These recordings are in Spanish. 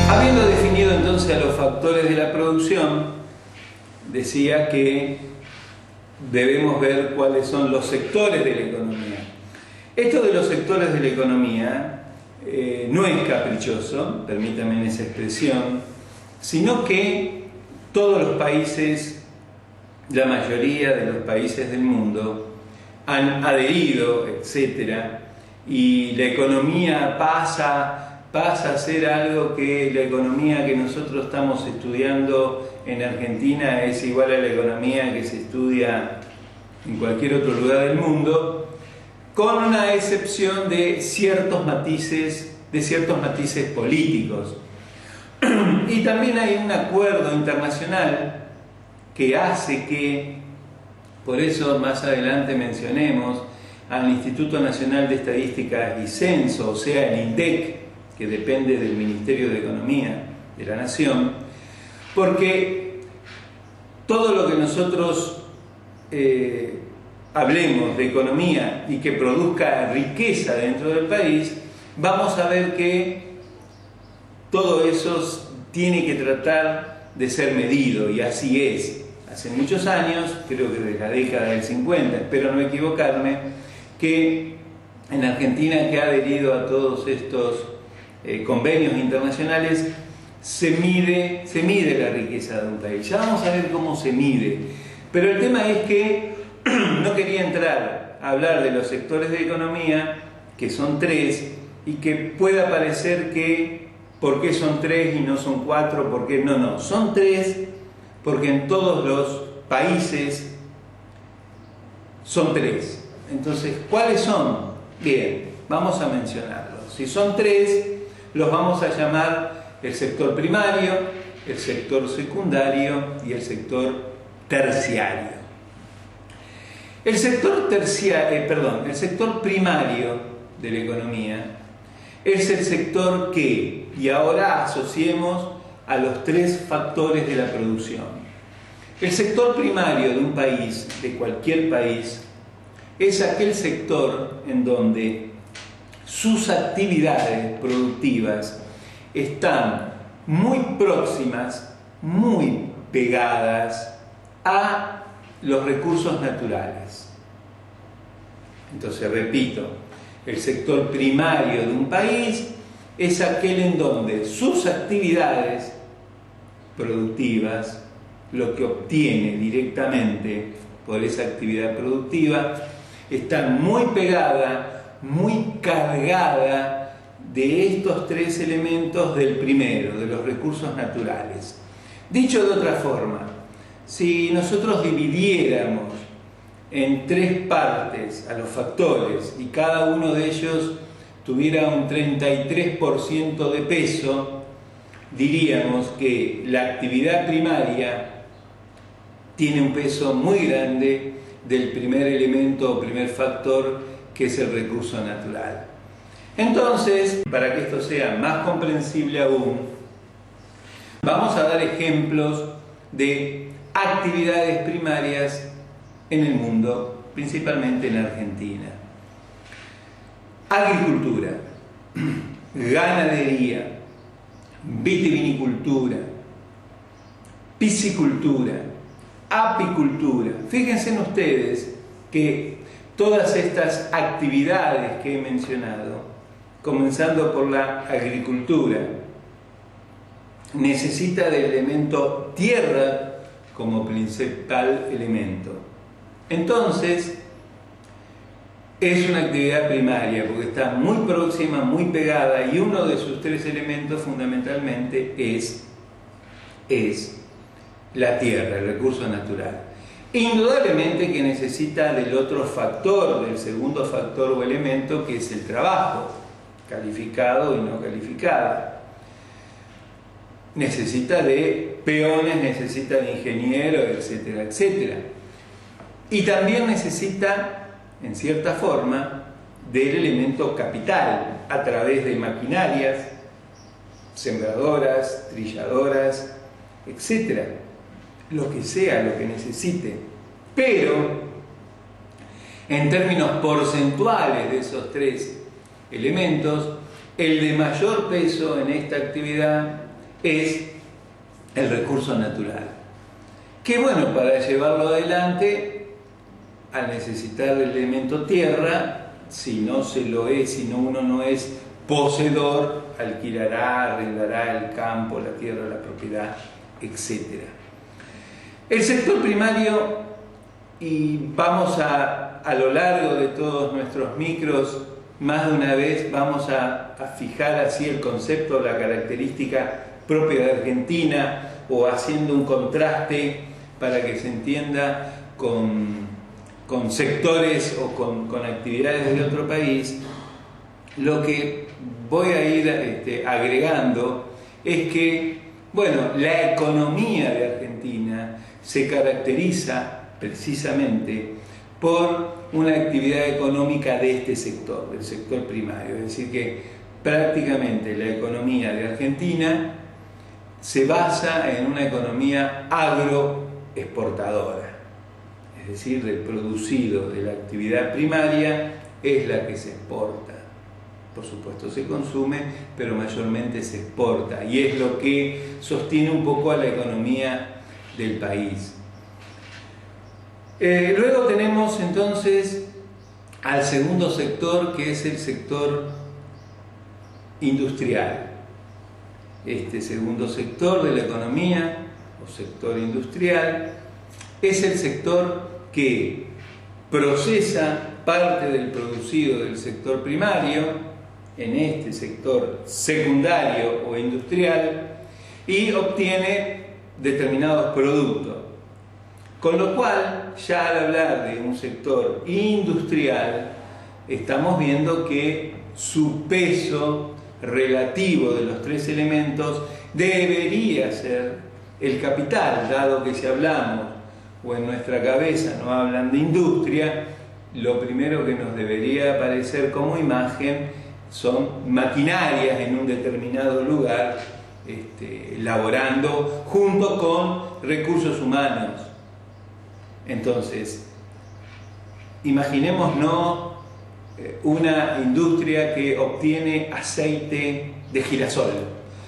Habiendo definido entonces a los factores de la producción, decía que debemos ver cuáles son los sectores de la economía. Esto de los sectores de la economía no es caprichoso, permítanme esa expresión, sino que todos los países, la mayoría de los países del mundo, han adherido, etcétera, y la economía pasa a ser algo que la economía que nosotros estamos estudiando en Argentina es igual a la economía que se estudia en cualquier otro lugar del mundo, con una excepción de ciertos matices políticos. Y también hay un acuerdo internacional que hace que, por eso más adelante mencionemos al Instituto Nacional de Estadística y Censo, o sea, el INDEC, que depende del Ministerio de Economía de la Nación, porque todo lo que nosotros hablemos de economía y que produzca riqueza dentro del país, vamos a ver que todo eso tiene que tratar de ser medido, y así es. Hace muchos años, creo que desde la década del 50, espero no equivocarme, que en Argentina, que ha adherido a todos estos convenios internacionales, se mide la riqueza de un país. Ya vamos a ver cómo se mide. Pero el tema es que no quería entrar a hablar de los sectores de economía, que son tres, y que pueda parecer que ¿por qué son tres y no son cuatro? ¿Por qué? No, son tres porque en todos los países son tres. Entonces, ¿cuáles son? Bien, vamos a mencionarlos. Si son tres, los vamos a llamar el sector primario, el sector secundario y el sector terciario. El sector primario de la economía es el sector que, y ahora asociemos a los tres factores de la producción. El sector primario de un país, de cualquier país, es aquel sector en donde sus actividades productivas están muy próximas, muy pegadas a los recursos naturales. Entonces, repito, el sector primario de un país es aquel en donde sus actividades productivas, lo que obtiene directamente por esa actividad productiva, están muy pegada, muy cargada de estos tres elementos del primero, de los recursos naturales. Dicho de otra forma, si nosotros dividiéramos en tres partes a los factores y cada uno de ellos tuviera un 33% de peso, diríamos que la actividad primaria tiene un peso muy grande del primer elemento o primer factor, que es el recurso natural. Entonces, para que esto sea más comprensible aún, vamos a dar ejemplos de actividades primarias en el mundo, principalmente en Argentina. Agricultura, ganadería, vitivinicultura, piscicultura, apicultura. Fíjense ustedes que todas estas actividades que he mencionado, comenzando por la agricultura, necesita del elemento tierra como principal elemento. Entonces, es una actividad primaria porque está muy próxima, muy pegada, y uno de sus tres elementos fundamentalmente es la tierra, el recurso natural. Indudablemente que necesita del otro factor, del segundo factor o elemento, que es el trabajo, calificado y no calificado. Necesita de peones, necesita de ingenieros, etcétera, etcétera. Y también necesita, en cierta forma, del elemento capital, a través de maquinarias, sembradoras, trilladoras, etcétera. Lo que sea, lo que necesite. Pero En términos porcentuales de esos tres elementos, el de mayor peso en esta actividad es el recurso natural. Que bueno, para llevarlo adelante, al necesitar el elemento tierra, si no se lo es, si no uno no es poseedor, alquilará, arrendará el campo, la tierra, la propiedad, etc. El sector primario, y vamos a lo largo de todos nuestros micros, más de una vez vamos a fijar así el concepto, la característica propia de Argentina, o haciendo un contraste para que se entienda con sectores o con actividades de otro país. Lo que voy a ir agregando es que, bueno, la economía de Argentina se caracteriza precisamente por una actividad económica de este sector, del sector primario. Es decir, que prácticamente la economía de Argentina se basa en una economía agroexportadora. Es decir, del producido de la actividad primaria es la que se exporta. Por supuesto se consume, pero mayormente se exporta, y es lo que sostiene un poco a la economía del país. Luego tenemos entonces al segundo sector, que es el sector industrial. Este segundo sector de la economía, o sector industrial, es el sector que procesa parte del producido del sector primario en este sector secundario o industrial y obtiene determinados productos. Con lo cual, ya al hablar de un sector industrial, estamos viendo que su peso relativo de los tres elementos debería ser el capital, dado que si hablamos o en nuestra cabeza no hablan de industria, lo primero que nos debería aparecer como imagen son maquinarias en un determinado lugar, laborando junto con recursos humanos. Entonces, imaginémonos una industria que obtiene aceite de girasol.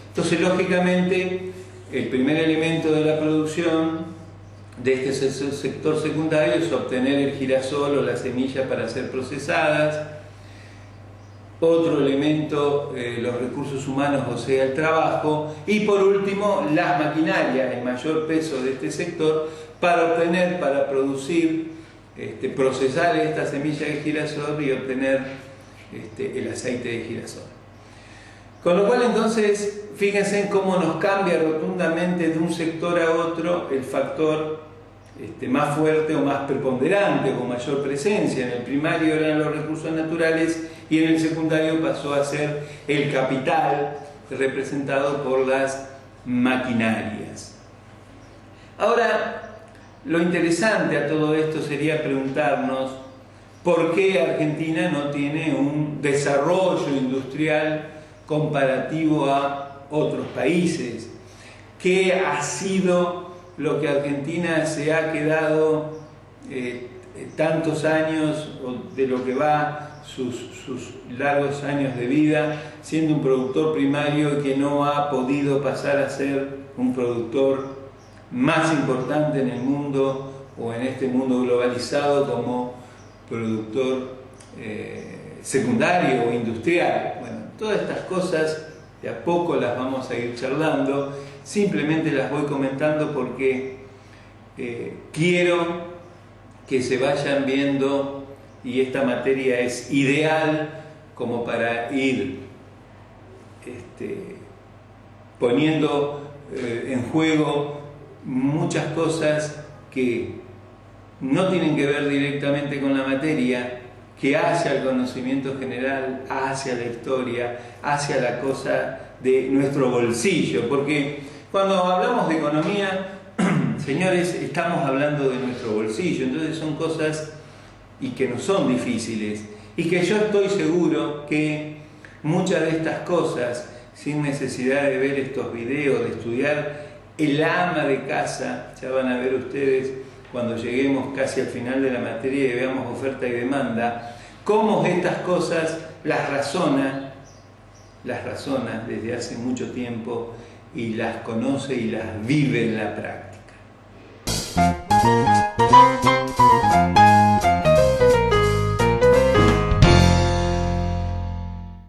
Entonces, lógicamente, el primer elemento de la producción de este sector secundario es obtener el girasol o la semilla para ser procesadas. Otro elemento, los recursos humanos, o sea, el trabajo. Y por último, las maquinarias, el mayor peso de este sector, para obtener, para producir, procesar esta semilla de girasol y obtener el aceite de girasol. Con lo cual, entonces, fíjense en cómo nos cambia rotundamente de un sector a otro el factor más fuerte o más preponderante, con mayor presencia. En el primario eran los recursos naturales y en el secundario pasó a ser el capital, representado por las maquinarias. Ahora, lo interesante a todo esto sería preguntarnos por qué Argentina no tiene un desarrollo industrial comparativo a otros países. ¿Qué ha sido lo que Argentina se ha quedado tantos años, o de lo que va sus largos años de vida, siendo un productor primario y que no ha podido pasar a ser un productor más importante en el mundo o en este mundo globalizado como productor secundario o industrial? Bueno, todas estas cosas de a poco las vamos a ir charlando, simplemente las voy comentando porque quiero que se vayan viendo, y esta materia es ideal como para ir poniendo en juego muchas cosas que no tienen que ver directamente con la materia, que hacia el conocimiento general, hacia la historia, hacia la cosa de nuestro bolsillo, porque cuando hablamos de economía, señores, estamos hablando de nuestro bolsillo, entonces son cosas y que no son difíciles, y que yo estoy seguro que muchas de estas cosas, sin necesidad de ver estos videos, de estudiar el ama de casa, ya van a ver ustedes cuando lleguemos casi al final de la materia y veamos oferta y demanda, cómo estas cosas las razona desde hace mucho tiempo y las conoce y las vive en la práctica.